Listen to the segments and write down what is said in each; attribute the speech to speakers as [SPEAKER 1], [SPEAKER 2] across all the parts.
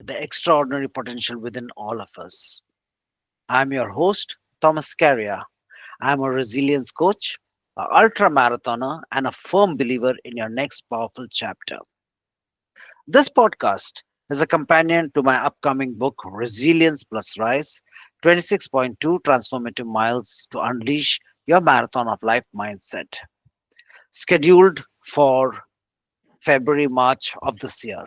[SPEAKER 1] the extraordinary potential within all of us. I'm your host, Thomas Scaria. I'm a resilience coach, an ultra marathoner, and a firm believer in your next powerful chapter. This podcast is a companion to my upcoming book, Resilience+Rise 26.2 Transformative Miles to Unleash Your Marathon of Life Mindset, scheduled for February March of this year.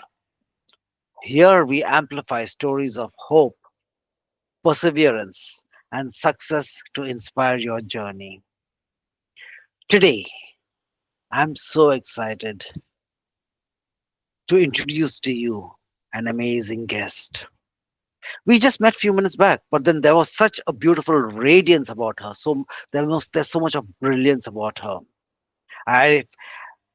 [SPEAKER 1] Here we amplify stories of hope, perseverance, and success to inspire your journey. Today, I'm so excited to introduce to you an amazing guest. We just met few minutes back, but then there was such a beautiful radiance about her. So there's so much of brilliance about her. I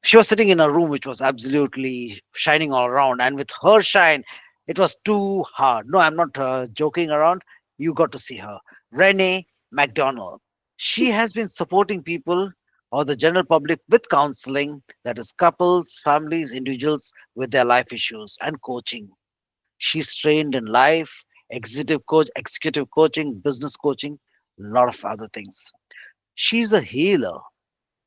[SPEAKER 1] She was sitting in a room which was absolutely shining all around, and with her shine, it was too hard. No, I'm not joking around. You got to see her, Renee McDonald. She has been supporting people or the general public with counseling, that is, couples, families, individuals with their life issues, and coaching. She's trained in life, executive coaching, business coaching, a lot of other things. She's a healer.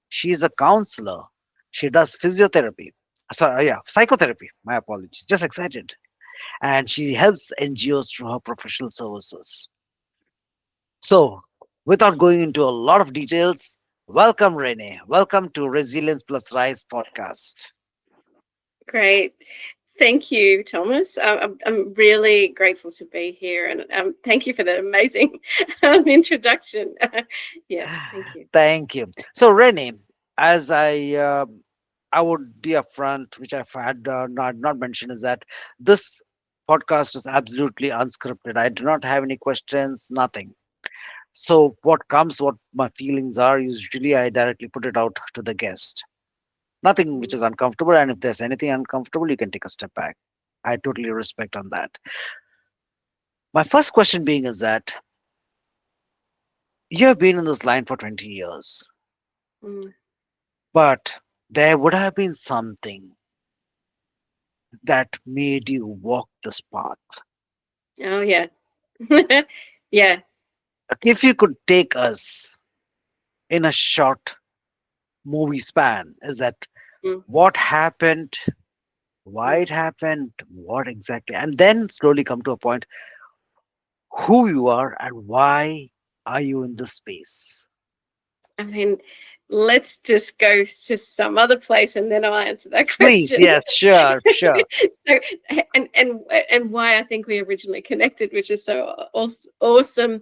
[SPEAKER 1] She's a counselor. She does physiotherapy. Sorry, yeah, psychotherapy. My apologies. Just excited. And she helps NGOs through her professional services. So, without going into a lot of details, welcome, Renee. Welcome to Resilience+Rise podcast.
[SPEAKER 2] Great. Thank you, Thomas. I'm really grateful to be here, and thank you for the amazing introduction. Yeah, thank you.
[SPEAKER 1] Thank you. So, Renee, as I would be upfront, which I've had not mentioned, is that this podcast is absolutely unscripted. I do not have any questions, nothing. So, what my feelings are, usually I directly put it out to the guest. Nothing which
[SPEAKER 2] Mm.
[SPEAKER 1] is uncomfortable, and if there's anything uncomfortable, you can take a step back. I totally respect on that. My first question being is that you have been in this line for 20 years,
[SPEAKER 2] Mm.
[SPEAKER 1] but there would have been something that made you walk this path.
[SPEAKER 2] Oh, yeah. Yeah.
[SPEAKER 1] If you could take us in a short movie span, is that
[SPEAKER 2] Mm.
[SPEAKER 1] what happened, why
[SPEAKER 2] Mm.
[SPEAKER 1] it happened, what exactly, and then slowly come to a point who you are and why are you in this space.
[SPEAKER 2] I mean, let's just go to some other place, and then I'll answer that
[SPEAKER 1] Please,
[SPEAKER 2] question.
[SPEAKER 1] yes, sure, sure.
[SPEAKER 2] So, and why I think we originally connected, which is so awesome.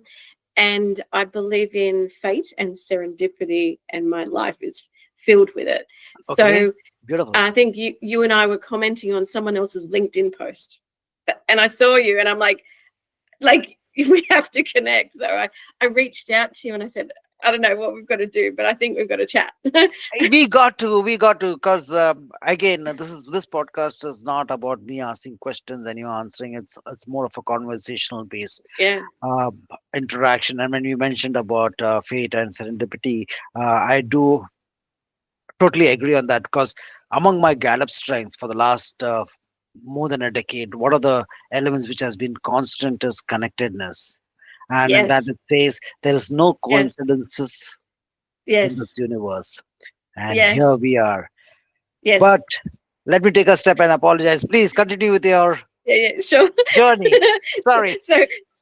[SPEAKER 2] And I believe in fate and serendipity, and my life is filled with it.
[SPEAKER 1] Okay,
[SPEAKER 2] So
[SPEAKER 1] beautiful.
[SPEAKER 2] I think you and I were commenting on someone else's LinkedIn post, and I saw you, and I'm like we have to connect. So I reached out to you and I said, I don't know what we've got to do, but I think we've got to chat.
[SPEAKER 1] We got to, because again, this podcast is not about me asking questions and you answering. It's more of a conversational base
[SPEAKER 2] Yeah.
[SPEAKER 1] uh, interaction. And when you mentioned about fate and serendipity, I do totally agree on that, because among my Gallup strengths for the last more than a decade, what are the elements which has been constant is connectedness. And in that
[SPEAKER 2] Yes.
[SPEAKER 1] it says there is no
[SPEAKER 2] Yes.
[SPEAKER 1] coincidences in this
[SPEAKER 2] Yes.
[SPEAKER 1] universe. And here
[SPEAKER 2] Yes.
[SPEAKER 1] we are.
[SPEAKER 2] Yes.
[SPEAKER 1] But let me take a step and apologize. Please continue with your
[SPEAKER 2] Yeah. Yeah. Sure.
[SPEAKER 1] journey.
[SPEAKER 2] so,
[SPEAKER 1] Sorry.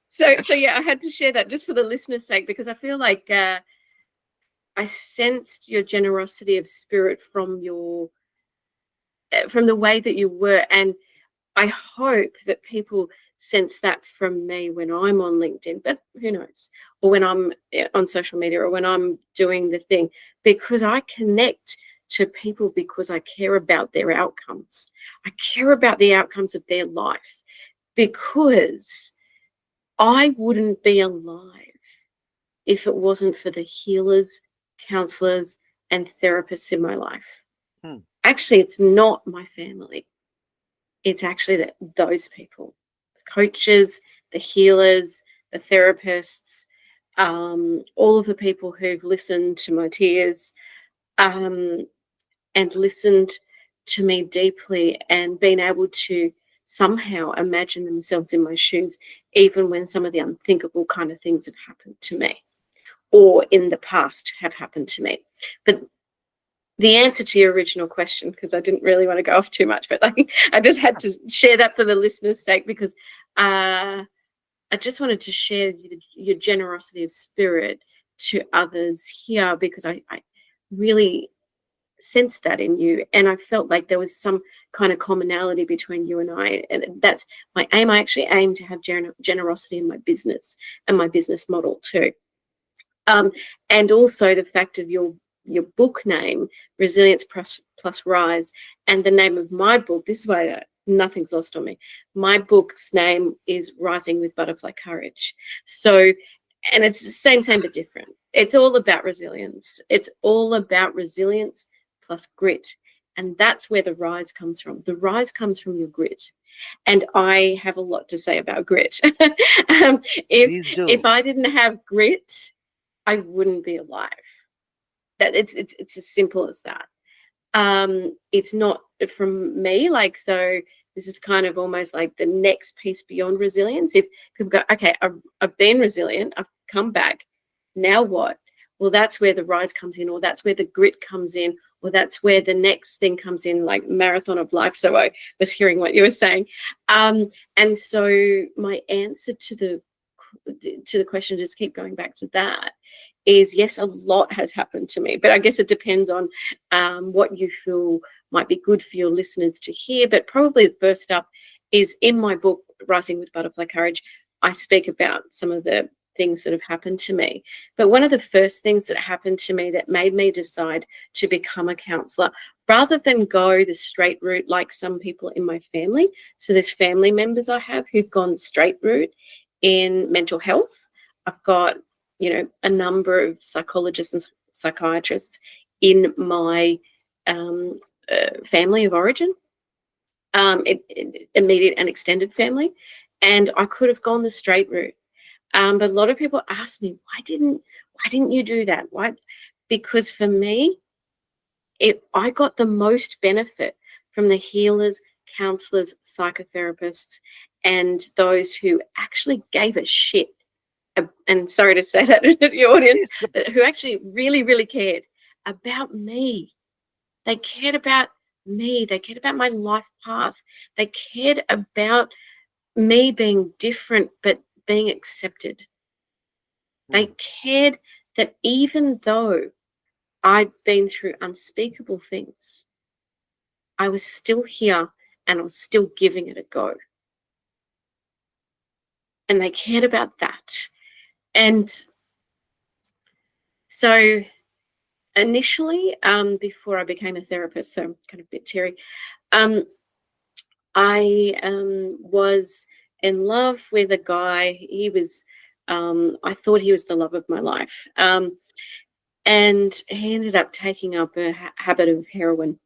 [SPEAKER 2] so so yeah, I had to share that just for the listeners' sake, because I feel like I sensed your generosity of spirit from the way that you were, and I hope that people sense that from me when I'm on LinkedIn, but who knows, or when I'm on social media, or when I'm doing the thing, because I connect to people because I care about their outcomes. I care about the outcomes of their life, because I wouldn't be alive if it wasn't for the healers, counselors, and therapists in my life.
[SPEAKER 1] Hmm.
[SPEAKER 2] Actually, it's not my family. It's actually those people, the coaches, the healers, the therapists, all of the people who've listened to my tears, um, and listened to me deeply, and been able to somehow imagine themselves in my shoes, even when some of the unthinkable kind of things have happened to me or in the past have happened to me. But the answer to your original question, because I didn't really want to go off too much, but like, I just had to share that for the listeners' sake, because I just wanted to share your generosity of spirit to others here, because I really sensed that in you, and I felt like there was some kind of commonality between you and I, and that's my aim. I actually aim to have generosity in my business and my business model too. And also the fact of your book name, Resilience plus Rise, and the name of my book. This is why nothing's lost on me. My book's name is Rising with Butterfly Courage. So, and it's the same but different. It's all about resilience. It's all about resilience plus grit. And that's where the rise comes from. The rise comes from your grit. And I have a lot to say about grit. If
[SPEAKER 1] Please do.
[SPEAKER 2] if I didn't have grit, I wouldn't be alive. That it's as simple as that. It's not from me, like, so this is kind of almost like the next piece beyond resilience. If people go, okay, I've been resilient, I've come back, now what? Well, that's where the rise comes in, or that's where the grit comes in, or that's where the next thing comes in, like marathon of life. So I was hearing what you were saying. And so my answer to the question, just keep going back to that, is yes, a lot has happened to me, but I guess it depends on what you feel might be good for your listeners to hear. But probably the first up is in my book, Rising with Butterfly Courage. I speak about some of the things that have happened to me. But one of the first things that happened to me that made me decide to become a counselor, rather than go the straight route like some people in my family. So there's family members I have who've gone the straight route in mental health. I've got, a number of psychologists and psychiatrists in my family of origin, immediate and extended family, and I could have gone the straight route. But a lot of people ask me, why didn't you do that? Why? Because for me, I got the most benefit from the healers, counselors, psychotherapists, and those who actually gave a shit. And sorry to say that to your audience,
[SPEAKER 1] Please.
[SPEAKER 2] who actually really, really cared about me. They cared about me. They cared about my life path. They cared about me being different, but being accepted. They
[SPEAKER 1] Hmm.
[SPEAKER 2] cared that even though I'd been through unspeakable things, I was still here and I was still giving it a go. And they cared about that. And so initially, before I became a therapist, so I'm kind of a bit teary, I was in love with a guy. He was, I thought he was the love of my life. And he ended up taking up a habit of heroin.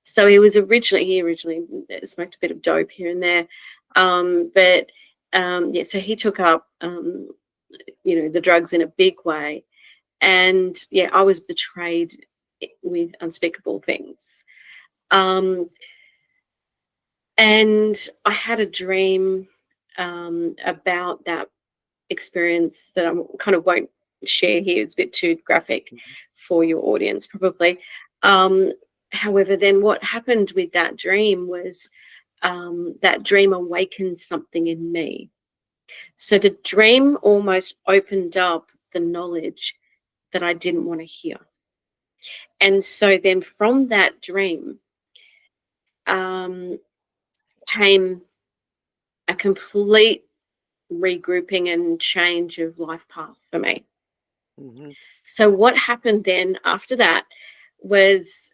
[SPEAKER 2] So he originally smoked a bit of dope here and there. But yeah, so he took up, the drugs in a big way. And yeah, I was betrayed with unspeakable things. Um, and I had a dream about that experience that I kind of won't share here. It's a bit too graphic for your audience, probably. Um, However, then what happened with that dream was that dream awakened something in me. So the dream almost opened up the knowledge that I didn't want to hear. And so then from that dream um, came a complete regrouping and change of life path for me.
[SPEAKER 1] Hmm.
[SPEAKER 2] So what happened then after that was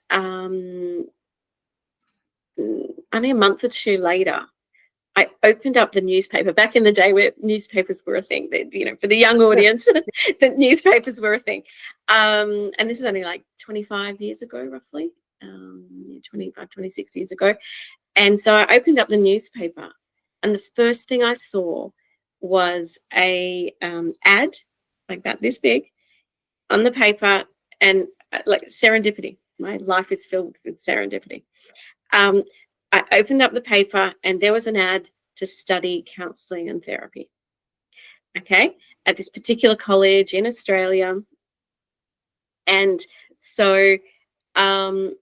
[SPEAKER 2] only a month or two later, I opened up the newspaper. Back in the day where newspapers were a thing, for the young audience, that newspapers were a thing. And this is only like 25 years ago, roughly, 25, 26 years ago. And so I opened up the newspaper, and the first thing I saw was a ad, like about this big, on the paper, and like serendipity. My life is filled with serendipity. Um, I opened up the paper and there was an ad to study counselling and therapy. Okay, at this particular college in Australia. And so um,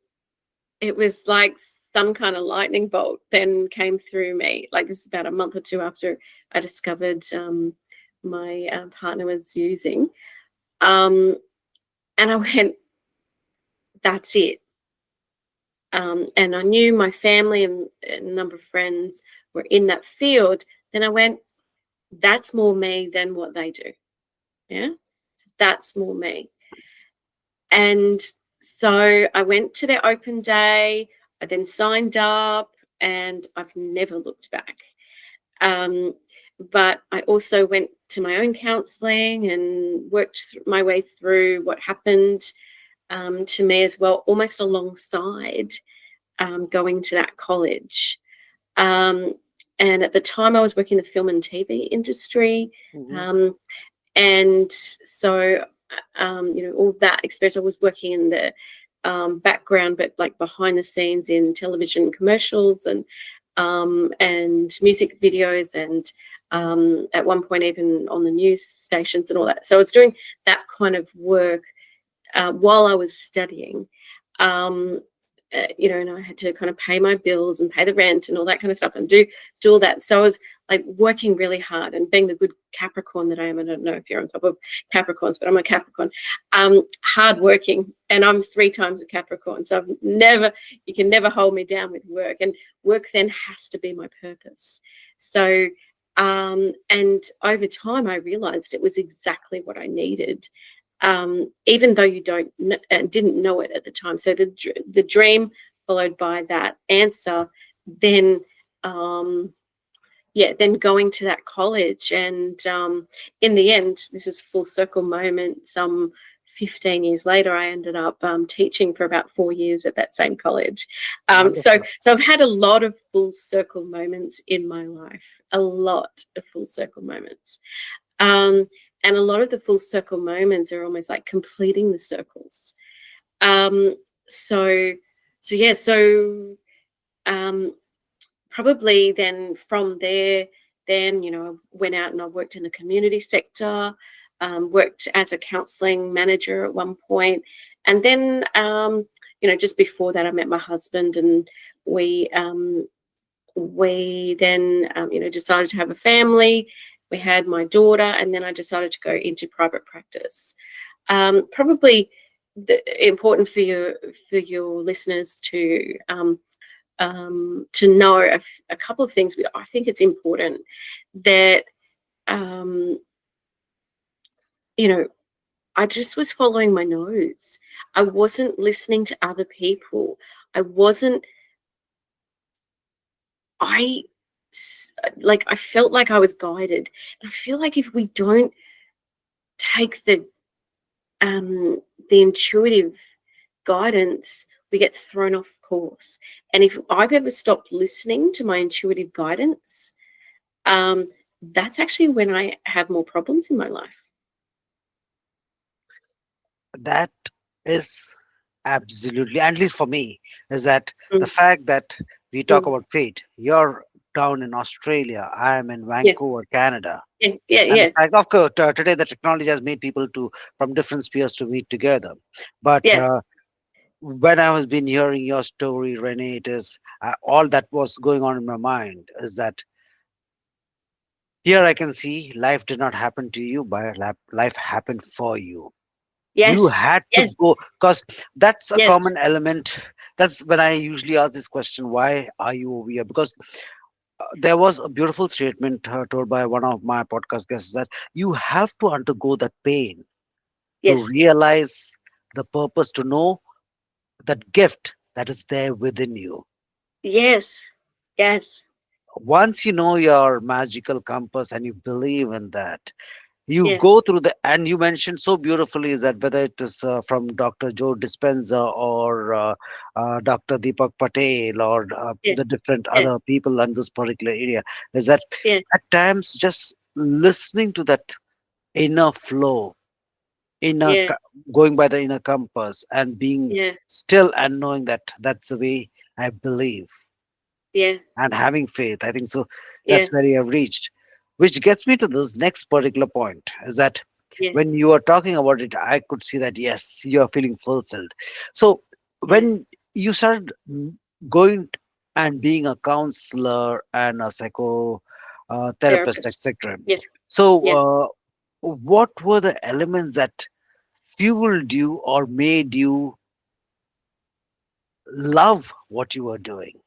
[SPEAKER 2] it was like some kind of lightning bolt then came through me. Like, this is about a month or two after I discovered my partner was using. Um, and I went, that's it. And I knew my family and a number of friends were in that field. Then I went, that's more me than what they do. Yeah, that's more me. And so I went to their open day. I then signed up, and I've never looked back. Um, but I also went to my own counselling and worked my way through what happened to me as well, almost alongside going to that college. Um, and at the time, I was working in the film and TV industry.
[SPEAKER 1] Mhm.
[SPEAKER 2] Um, and so, all that experience, I was working in the background, but like behind the scenes in television commercials and music videos, and at one point even on the news stations and all that. So I was doing that kind of work while I was studying. Um, and I had to kind of pay my bills and pay the rent and all that kind of stuff and do all that. So I was like working really hard and being the good Capricorn that I am. I don't know if you're on top of Capricorns, but I'm a Capricorn. Hard working, and I'm 3 times a Capricorn. So you can never hold me down with work, and work then has to be my purpose. So, and over time, I realized it was exactly what I needed, even though you didn't know it at the time. So the dream followed by that answer, then then going to that college, and in the end, this is full circle moment. Some 15 years later, I ended up teaching for about 4 years at that same college. So
[SPEAKER 1] Wonderful.
[SPEAKER 2] so I've had a lot of full circle moments in my life, a lot of full circle moments. Um, and a lot of the full circle moments are almost like completing the circles. Um, so, so um, probably then from there, then, I went out and I worked in the community sector, worked as a counselling manager at one point. And then, just before that, I met my husband, and we then decided to have a family. We had my daughter, and then I decided to go into private practice. Probably important for your listeners to know a couple of things. I think it's important that um, you know I just was following my nose. I wasn't listening to other people. I wasn't. I I felt like I was guided. And I feel like if we don't take um, the intuitive guidance, we get thrown off course. And if I've ever stopped listening to my intuitive guidance, um, that's actually when I have more problems in my life.
[SPEAKER 1] That is absolutely, at least for me, is that the
[SPEAKER 2] Mm,
[SPEAKER 1] fact that we talk
[SPEAKER 2] mm,
[SPEAKER 1] about fate. You're down in Australia, I am in
[SPEAKER 2] yeah,
[SPEAKER 1] Vancouver, Canada.
[SPEAKER 2] yeah, yeah,
[SPEAKER 1] And the
[SPEAKER 2] yeah,
[SPEAKER 1] fact, of course, today the technology has made people to from different spheres to meet together. But
[SPEAKER 2] yeah,
[SPEAKER 1] when I was been hearing your story, Renee, it is all that was going on in my mind is that here I can see life did not happen to you, but life happened for you. You
[SPEAKER 2] yes,
[SPEAKER 1] had to
[SPEAKER 2] yes,
[SPEAKER 1] go because that's a
[SPEAKER 2] yes,
[SPEAKER 1] common element. That's when I usually ask this question: why are you over here? Because there was a beautiful statement told by one of my podcast guests that you have to undergo that pain to
[SPEAKER 2] yes,
[SPEAKER 1] realize the purpose, to know that gift that is there within you.
[SPEAKER 2] yes, yes,
[SPEAKER 1] Once you know your magical compass and you believe in that, you
[SPEAKER 2] yeah,
[SPEAKER 1] go through the, and you mentioned so beautifully is that whether it is from Dr. Joe Dispenza or Dr. Deepak Patel or
[SPEAKER 2] yeah,
[SPEAKER 1] the different
[SPEAKER 2] yeah,
[SPEAKER 1] other people in this particular area, is that
[SPEAKER 2] yeah,
[SPEAKER 1] at times just listening to that inner flow, inner
[SPEAKER 2] yeah,
[SPEAKER 1] going by the inner compass and being
[SPEAKER 2] yeah,
[SPEAKER 1] still and knowing that that's the way I believe.
[SPEAKER 2] Yeah.
[SPEAKER 1] and having faith. I think so.
[SPEAKER 2] Yeah.
[SPEAKER 1] That's where you have reached. Which gets me to this next particular point is that
[SPEAKER 2] Yeah.
[SPEAKER 1] when you are talking about it, I could see that yes, you are feeling fulfilled. So
[SPEAKER 2] Yeah.
[SPEAKER 1] when you started going and being a counselor and a psycho therapist,
[SPEAKER 2] Therapist.
[SPEAKER 1] etc.
[SPEAKER 2] Yeah.
[SPEAKER 1] So,
[SPEAKER 2] Yeah.
[SPEAKER 1] what were the elements that fueled you or made you love what you were doing?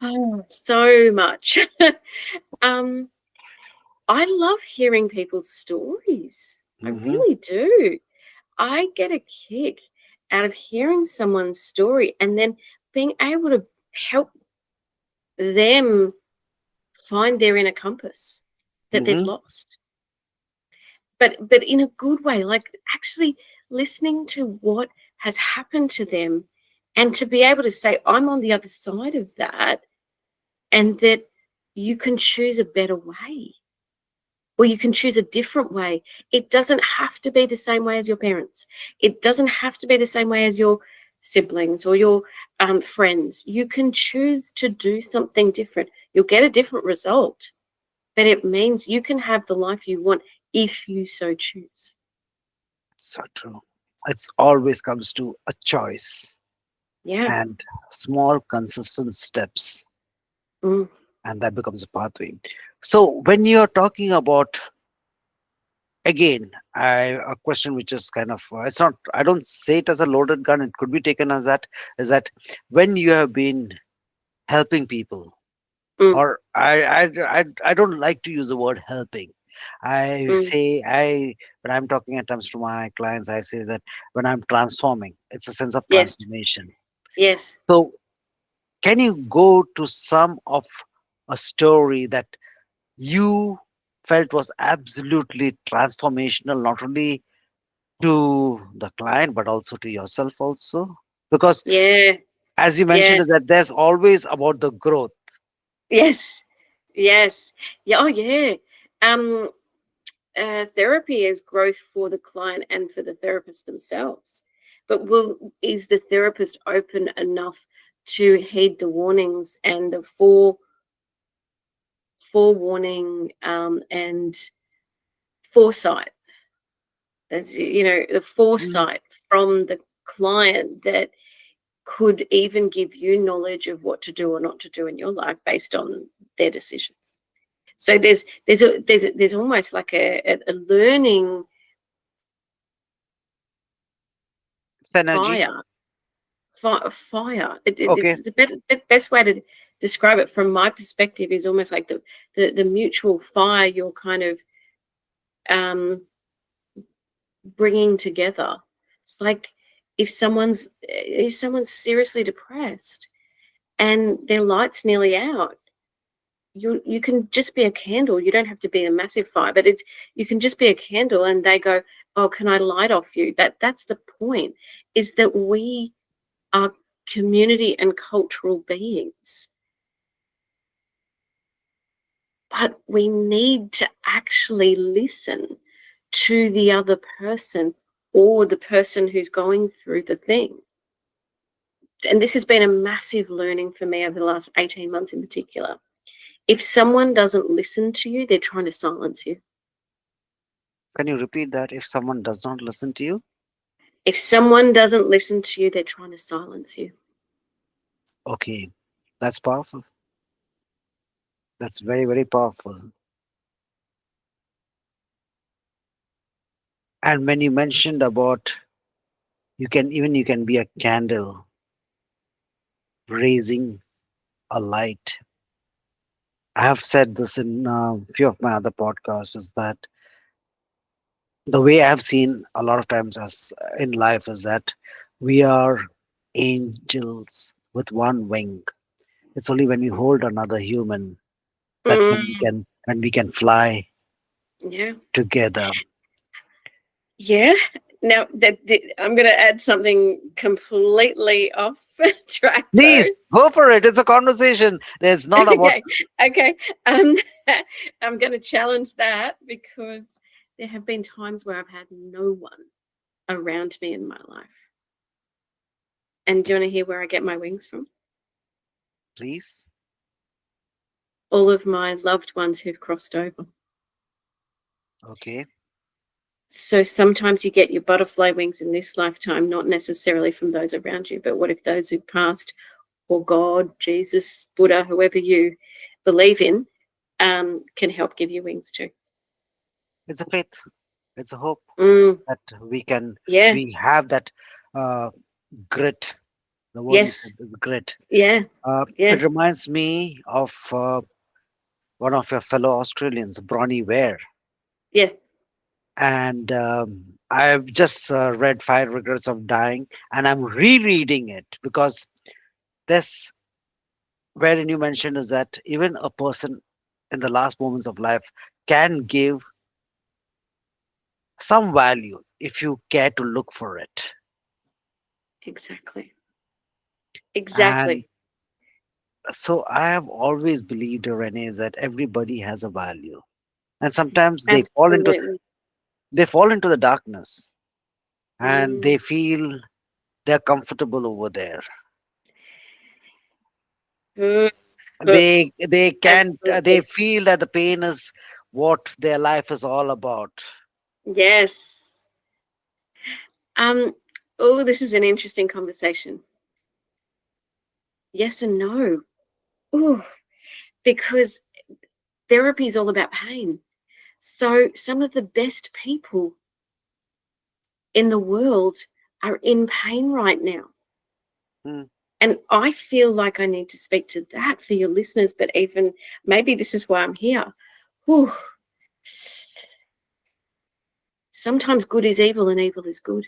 [SPEAKER 2] Oh, so much. um, I love hearing people's stories. I
[SPEAKER 1] Hmm.
[SPEAKER 2] really do. I get a kick out of hearing someone's story and then being able to help them find their inner compass that they've
[SPEAKER 1] Hmm.
[SPEAKER 2] lost. But in a good way, like actually listening to what has happened to them and to be able to say, I'm on the other side of that, and that you can choose a better way or you can choose a different way. It doesn't have to be the same way as your parents. It doesn't have to be the same way as your siblings or your friends. You can choose to do something different. You'll get a different result, but it means you can have the life you want if you so choose.
[SPEAKER 1] So true. It's always comes to a choice
[SPEAKER 2] Yeah.
[SPEAKER 1] and small, consistent steps,
[SPEAKER 2] Mm.
[SPEAKER 1] and that becomes a pathway. So, when you're talking about again, a question which is kind of it's not. I don't say it as a loaded gun. It could be taken as that. Is that when you have been helping people,
[SPEAKER 2] Mm.
[SPEAKER 1] or I don't like to use the word helping. I
[SPEAKER 2] Mm.
[SPEAKER 1] say I when I'm talking at times to my clients, I say that when I'm transforming, it's a sense of
[SPEAKER 2] Yes.
[SPEAKER 1] transformation.
[SPEAKER 2] Yes.
[SPEAKER 1] So can you go to some of a story that you felt was absolutely transformational, not only to the client but also to yourself also? Because
[SPEAKER 2] Yeah.
[SPEAKER 1] as you
[SPEAKER 2] Yeah.
[SPEAKER 1] mentioned, is that there's always about the growth.
[SPEAKER 2] Yes. Yes. Yeah. Oh, yeah. Um, Therapy is growth for the client and for the therapist themselves. But is the therapist open enough to heed the warnings and the forewarning and foresight? That's, the
[SPEAKER 1] Mm.
[SPEAKER 2] foresight from the client that could even give you knowledge of what to do or not to do in your life based on their decisions. So there's almost like a learning
[SPEAKER 1] Synergy.
[SPEAKER 2] fire. Fire.
[SPEAKER 1] Okay.
[SPEAKER 2] It's the best way to describe it from my perspective is almost like the mutual fire you're kind of um, bringing together. It's like if someone's seriously depressed and their light's nearly out, you can just be a candle. You don't have to be a massive fire, but it's you can just be a candle, and they go, "Oh, can I light off you?" That's the point. Is that we are community and cultural beings, but we need to actually listen to the other person or the person who's going through the thing. And this has been a massive learning for me over the last 18 months in particular. If someone doesn't listen to you, they're trying to silence you.
[SPEAKER 1] Can you repeat that? If someone does not listen to you?
[SPEAKER 2] If someone doesn't listen to you, they're trying to silence you.
[SPEAKER 1] Okay. That's powerful. That's very, very powerful. And when you mentioned about you can be a candle raising a light. I have said this in a few of my other podcasts is that the way I have seen a lot of times as in life is that we are angels with one wing. It's only when we hold another human that's
[SPEAKER 2] Mm,
[SPEAKER 1] when we can fly
[SPEAKER 2] yeah.
[SPEAKER 1] together.
[SPEAKER 2] Yeah. Now I'm going to add something completely off track, though.
[SPEAKER 1] Please go for it. It's a conversation. It's not about
[SPEAKER 2] Okay. Okay. Um, I'm going to challenge that because there have been times where I've had no one around me in my life. And do you want to hear where I get my wings from?
[SPEAKER 1] Please.
[SPEAKER 2] All of my loved ones who've crossed over.
[SPEAKER 1] Okay.
[SPEAKER 2] So sometimes you get your butterfly wings in this lifetime, not necessarily from those around you, but what if those who passed, or God, Jesus, Buddha, whoever you believe in, can help give you wings too.
[SPEAKER 1] It's a faith. It's a hope
[SPEAKER 2] Mm,
[SPEAKER 1] that we can,
[SPEAKER 2] yeah.
[SPEAKER 1] we have that uh, grit. The word you said
[SPEAKER 2] Yes.
[SPEAKER 1] is grit.
[SPEAKER 2] Yeah. Yeah.
[SPEAKER 1] It reminds me of one of your fellow Australians, Bronnie Ware.
[SPEAKER 2] Yeah.
[SPEAKER 1] And I've just read Five Regrets of Dying, and I'm rereading it because this, wherein you mentioned, is that even a person in the last moments of life can give some value if you care to look for it.
[SPEAKER 2] Exactly.
[SPEAKER 1] And
[SPEAKER 2] Exactly.
[SPEAKER 1] so I have always believed, Renee, is that everybody has a value, and sometimes
[SPEAKER 2] Absolutely.
[SPEAKER 1] they fall into the darkness, and
[SPEAKER 2] Mm,
[SPEAKER 1] they feel they're comfortable over there.
[SPEAKER 2] mm,
[SPEAKER 1] They can they
[SPEAKER 2] absolutely.
[SPEAKER 1] feel that the pain is what their life is all about.
[SPEAKER 2] Yes. Um, oh, this is an interesting conversation. Yes and no. Oh, because therapy is all about pain. So some of the best people in the world are in pain right now.
[SPEAKER 1] Hmm.
[SPEAKER 2] And I feel like I need to speak to that for your listeners, but even maybe this is why I'm here. Whew. Sometimes good is evil and evil is good.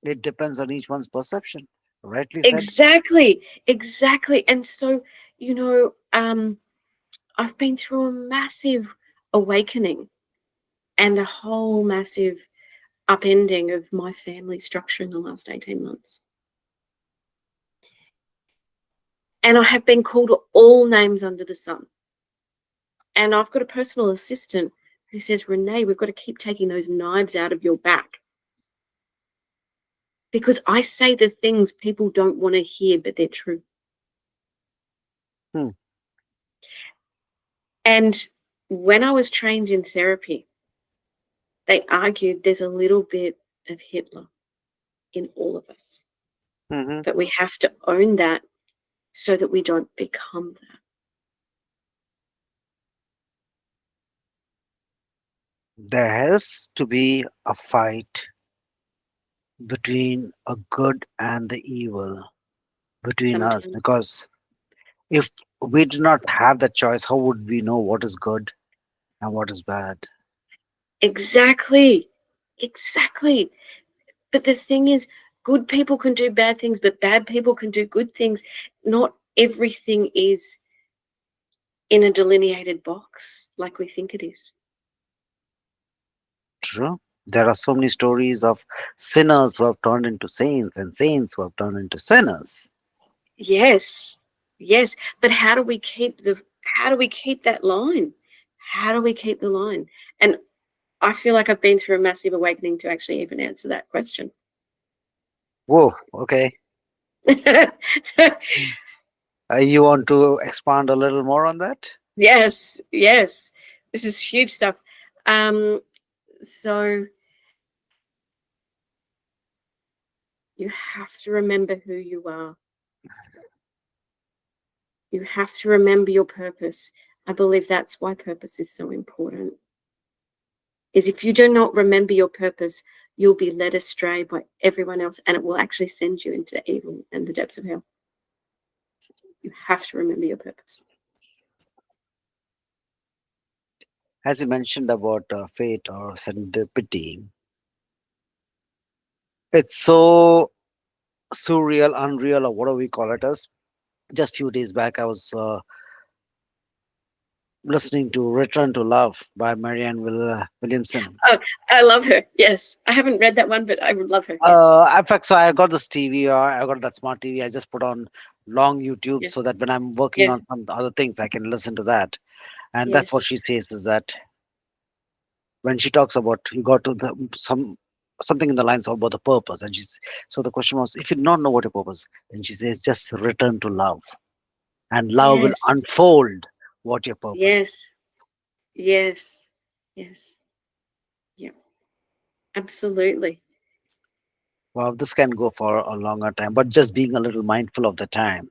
[SPEAKER 1] It depends on each one's perception. Rightly said.
[SPEAKER 2] Exactly. Exactly. And so, you know, I've been through a massive awakening and a whole massive upending of my family structure in the last 18 months. And I have been called all names under the sun. And I've got a personal assistant who says, Renee, we've got to keep taking those knives out of your back because I say the things people don't want to hear, but they're true.
[SPEAKER 1] Hmm.
[SPEAKER 2] And when I was trained in therapy, they argued there's a little bit of Hitler in all of us,
[SPEAKER 1] Hmm.
[SPEAKER 2] but we have to own that so that we don't become that.
[SPEAKER 1] There has to be a fight between a good and the evil between us,
[SPEAKER 2] Sometimes.
[SPEAKER 1] because if we do not have that choice, how would we know what is good and what is bad?
[SPEAKER 2] Exactly. Exactly. But the thing is, good people can do bad things, but bad people can do good things. Not everything is in a delineated box like we think it is.
[SPEAKER 1] True. There are so many stories of sinners who have turned into saints and saints who have turned into sinners.
[SPEAKER 2] Yes. Yes. But how do we keep that line? How do we keep the line? And I feel like I've been through a massive awakening to actually even answer that question.
[SPEAKER 1] Whoa, okay. You want to expand a little more on that?
[SPEAKER 2] Yes, yes. This is huge stuff. Um, so you have to remember who you are. You have to remember your purpose. I believe that's why purpose is so important. Is if you do not remember your purpose, you'll be led astray by everyone else, and it will actually send you into evil and the depths of hell. You have to remember your purpose.
[SPEAKER 1] As you mentioned about fate or serendipity, it's so surreal, unreal, or whatever we call it as. Just few days back, I was listening to Return to Love by Marianne Williamson.
[SPEAKER 2] Oh, I love her. Yes, I haven't read that one, but I would love her. Yes,
[SPEAKER 1] In fact, so I got this TV, or I got that smart TV. I just put on long YouTube
[SPEAKER 2] yeah,
[SPEAKER 1] so that when I'm working
[SPEAKER 2] yeah,
[SPEAKER 1] on some other things, I can listen to that. And that's what
[SPEAKER 2] yes,
[SPEAKER 1] she says, is that when she talks about you got to the some. something in the lines of about the purpose. And so the question was, if you don't know what your purpose, then she says, just return to love, and love will
[SPEAKER 2] Yes.
[SPEAKER 1] unfold what your purpose.
[SPEAKER 2] Yes. Yes. Yes. Yeah. Absolutely.
[SPEAKER 1] Well, this can go for a longer time, but just being a little mindful of the time.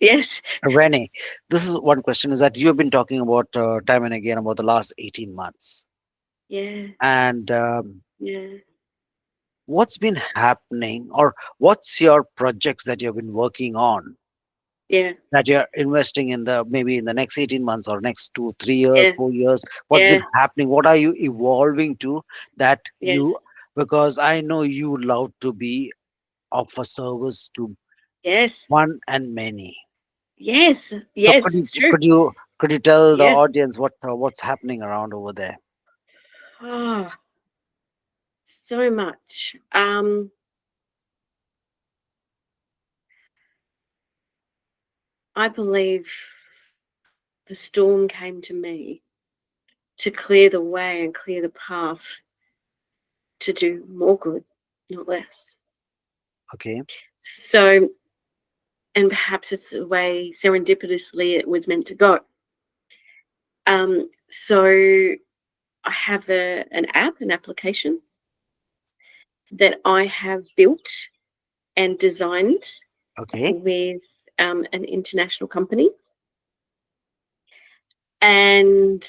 [SPEAKER 2] Yes.
[SPEAKER 1] Renee, this is one question: is that you have been talking about time and again about the last 18 months,
[SPEAKER 2] Yeah.
[SPEAKER 1] and
[SPEAKER 2] Yeah.
[SPEAKER 1] what's been happening, or what's your projects that you've been working on
[SPEAKER 2] Yeah.
[SPEAKER 1] that you're investing in the maybe in the next 18 months or next 2 3 years,
[SPEAKER 2] Yeah.
[SPEAKER 1] 4 years? What's been
[SPEAKER 2] Yeah.
[SPEAKER 1] happening? What are you evolving to that
[SPEAKER 2] Yeah.
[SPEAKER 1] you? Because I know you love to be of a service to
[SPEAKER 2] Yes.
[SPEAKER 1] one and many.
[SPEAKER 2] Yes.
[SPEAKER 1] So
[SPEAKER 2] Yes. It's true.
[SPEAKER 1] could you tell the
[SPEAKER 2] Yes.
[SPEAKER 1] audience what's happening around over there?
[SPEAKER 2] Oh, so much. I believe the storm came to me to clear the way and clear the path to do more good, not less.
[SPEAKER 1] Okay,
[SPEAKER 2] So, and perhaps it's the way serendipitously it was meant to go. So I have an app, an application that I have built and designed
[SPEAKER 1] okay,
[SPEAKER 2] with an international company, and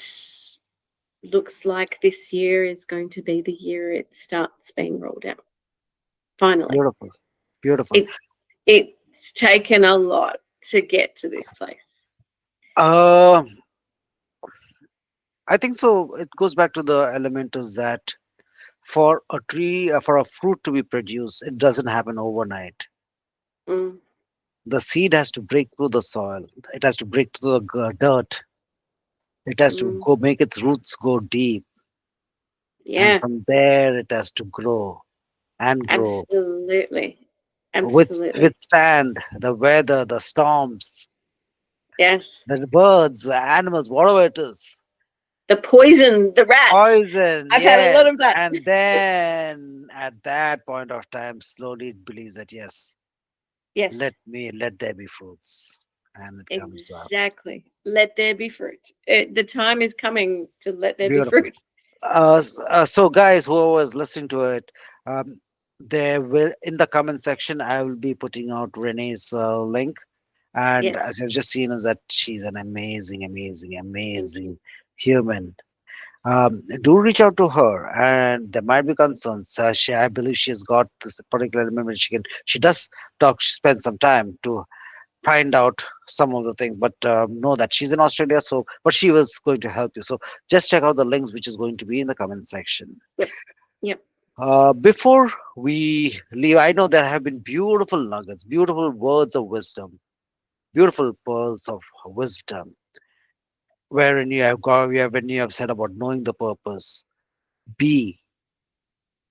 [SPEAKER 2] looks like this year is going to be the year it starts being rolled out. Finally,
[SPEAKER 1] beautiful, beautiful.
[SPEAKER 2] it's it's taken a lot to get to this place.
[SPEAKER 1] Uh, I think so. It goes back to the element is that for a tree, for a fruit to be produced, it doesn't happen overnight.
[SPEAKER 2] Mm,
[SPEAKER 1] The seed has to break through the soil. It has to break through the dirt. It has to
[SPEAKER 2] mm,
[SPEAKER 1] go make its roots go deep, and
[SPEAKER 2] yeah,
[SPEAKER 1] from there it has to grow and grow,
[SPEAKER 2] absolutely,
[SPEAKER 1] with
[SPEAKER 2] absolutely.
[SPEAKER 1] withstand the weather, the storms,
[SPEAKER 2] Yes,
[SPEAKER 1] the birds, the animals, whatever it is.
[SPEAKER 2] the poison, the rats.
[SPEAKER 1] Poison,
[SPEAKER 2] I've had a
[SPEAKER 1] yes.
[SPEAKER 2] lot of that.
[SPEAKER 1] And then at that point of time, slowly it believes that yes,
[SPEAKER 2] Yes,
[SPEAKER 1] let there be fruits. And it comes up.
[SPEAKER 2] exactly. Let there be fruit. The time is coming to let there be
[SPEAKER 1] Beautiful.
[SPEAKER 2] fruit.
[SPEAKER 1] So guys, whoever is listening to it, um, there will in the comment section I will be putting out Renee's link. And
[SPEAKER 2] Yes,
[SPEAKER 1] as you've just seen, is that she's an
[SPEAKER 2] thank you.
[SPEAKER 1] amazing human. Do reach out to her, and there might be concerns. I believe she's got this particular element. She does talk, she spends some time to find out some of the things, but know that she's in Australia, so but she was going to help you. So just check out the links, which is going to be in the comment section.
[SPEAKER 2] Yep, yep.
[SPEAKER 1] Before we leave, I know there have been beautiful nuggets, beautiful words of wisdom, beautiful pearls of wisdom, wherein when you have said about knowing the purpose, be,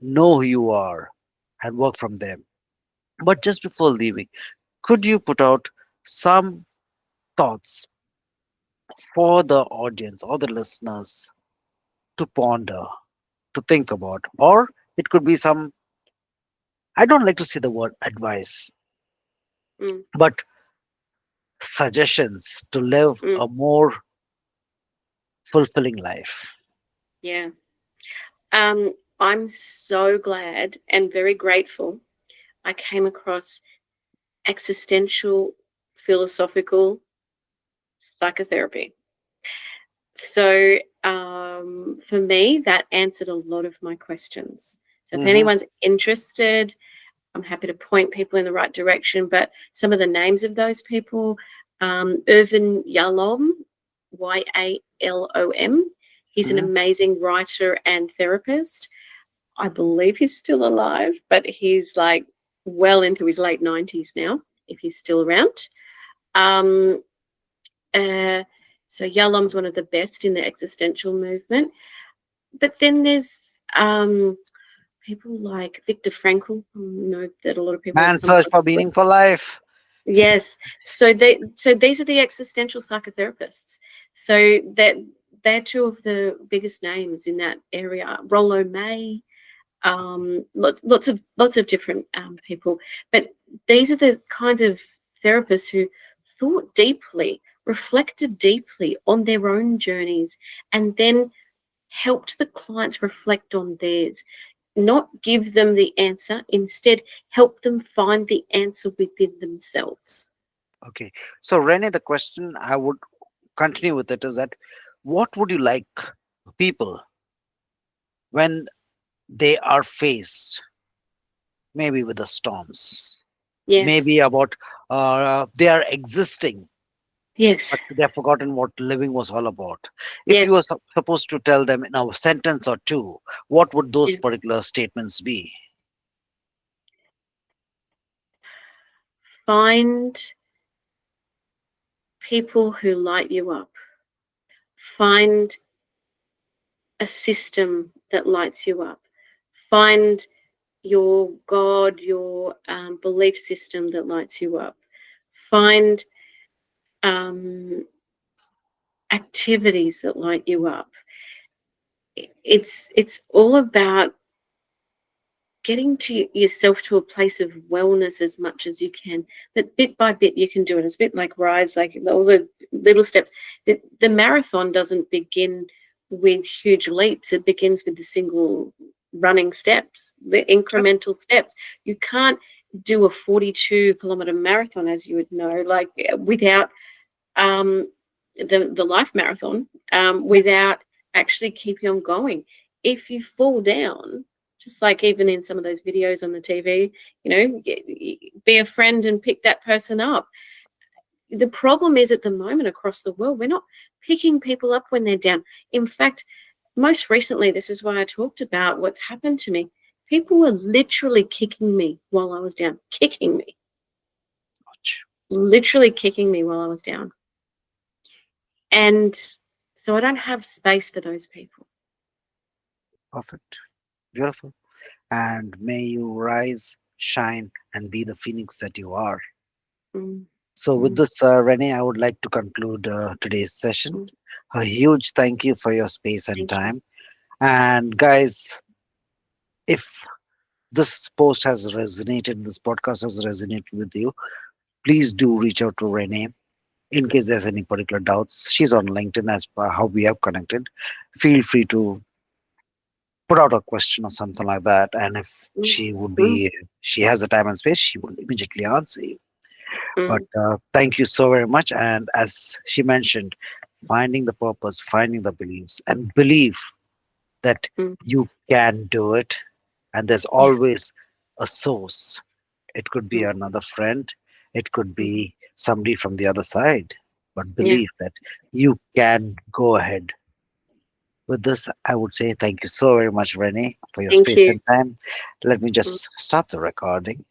[SPEAKER 1] know who you are, and work from them. But just before leaving, could you put out some thoughts for the audience or the listeners to ponder, to think about? Or it could be some, I don't like to say the word advice,
[SPEAKER 2] Mm,
[SPEAKER 1] but suggestions to live
[SPEAKER 2] mm,
[SPEAKER 1] a more fulfilling life.
[SPEAKER 2] yeah. I'm so glad and very grateful I came across existential philosophical psychotherapy. So for me, that answered a lot of my questions. So if
[SPEAKER 1] Hmm.
[SPEAKER 2] anyone's interested, I'm happy to point people in the right direction. But some of the names of those people, Irvin Yalom, Yalom. He's an
[SPEAKER 1] Hmm.
[SPEAKER 2] amazing writer and therapist. I believe he's still alive, but he's like well into his late 90s now, if he's still around. Um, uh, so Yalom's one of the best in the existential movement. But then there's people like Viktor Frankl. I know that a lot of people have
[SPEAKER 1] Man's
[SPEAKER 2] come
[SPEAKER 1] search
[SPEAKER 2] across.
[SPEAKER 1] for meaningful life.
[SPEAKER 2] Yes. So these are the existential psychotherapists. They're two of the biggest names in that area. Rollo May. lots of different people. But these are the kinds of therapists who thought deeply, reflected deeply on their own journeys, and then helped the clients reflect on theirs. Not give them the answer, instead, help them find the answer within themselves.
[SPEAKER 1] Okay. So, Renee, the question I would continue with it is that what would you like people when they are faced maybe with the storms,
[SPEAKER 2] Yes,
[SPEAKER 1] maybe about they are existing,
[SPEAKER 2] yes,
[SPEAKER 1] but they have forgotten what living was all about? If you were
[SPEAKER 2] yes.
[SPEAKER 1] supposed to tell them in a sentence or two, what would those
[SPEAKER 2] Yeah.
[SPEAKER 1] particular statements be?
[SPEAKER 2] Find people who light you up. Find a system that lights you up. Find your God, your belief system that lights you up. Find um, activities that light you up. It's all about getting to yourself to a place of wellness as much as you can. But bit by bit, you can do it. It's a bit like Rise, like all the little steps. The marathon doesn't begin with huge leaps. It begins with the single running steps, the
[SPEAKER 1] Yep.
[SPEAKER 2] incremental steps. You can't do a 42-kilometer marathon, as you would know, like without um, the life marathon,
[SPEAKER 1] Yep.
[SPEAKER 2] without actually keeping on going. If you fall down, just like even in some of those videos on the TV, be a friend and pick that person up. The problem is at the moment across the world, we're not picking people up when they're down. In fact, most recently, this is why I talked about what's happened to me. People were literally kicking me while I was down, kicking me,
[SPEAKER 1] Ouch.
[SPEAKER 2] literally kicking me while I was down. And so I don't have space for those people.
[SPEAKER 1] Perfect. Beautiful. And may you rise, shine, and be the phoenix that you are.
[SPEAKER 2] Mm,
[SPEAKER 1] So, with
[SPEAKER 2] mm,
[SPEAKER 1] this, Renee, I would like to conclude today's session.
[SPEAKER 2] mm.
[SPEAKER 1] A huge thank you for your space and
[SPEAKER 2] Thank you.
[SPEAKER 1] time. And, guys, if this post has resonated, this podcast has resonated with you, please do reach out to Renee in case there's any particular doubts. She's on LinkedIn as per how we have connected. Feel free to put out a question or something like that. And if
[SPEAKER 2] Mm, mm,
[SPEAKER 1] she has the time and space, she will immediately answer you. But
[SPEAKER 2] mm,
[SPEAKER 1] thank you so very much. And as she mentioned, finding the purpose, finding the beliefs, and believe that
[SPEAKER 2] mm.
[SPEAKER 1] you can do it. And there's
[SPEAKER 2] Yeah.
[SPEAKER 1] always a source. It could be
[SPEAKER 2] Mm,
[SPEAKER 1] another friend, it could
[SPEAKER 2] mm.
[SPEAKER 1] be somebody from the other side. But
[SPEAKER 2] Yeah.
[SPEAKER 1] believe that you can go ahead. With this, I would say thank you so very much, Renee, for your
[SPEAKER 2] Thank
[SPEAKER 1] space
[SPEAKER 2] you.
[SPEAKER 1] and time. Let me
[SPEAKER 2] Mm,
[SPEAKER 1] just stop the recording.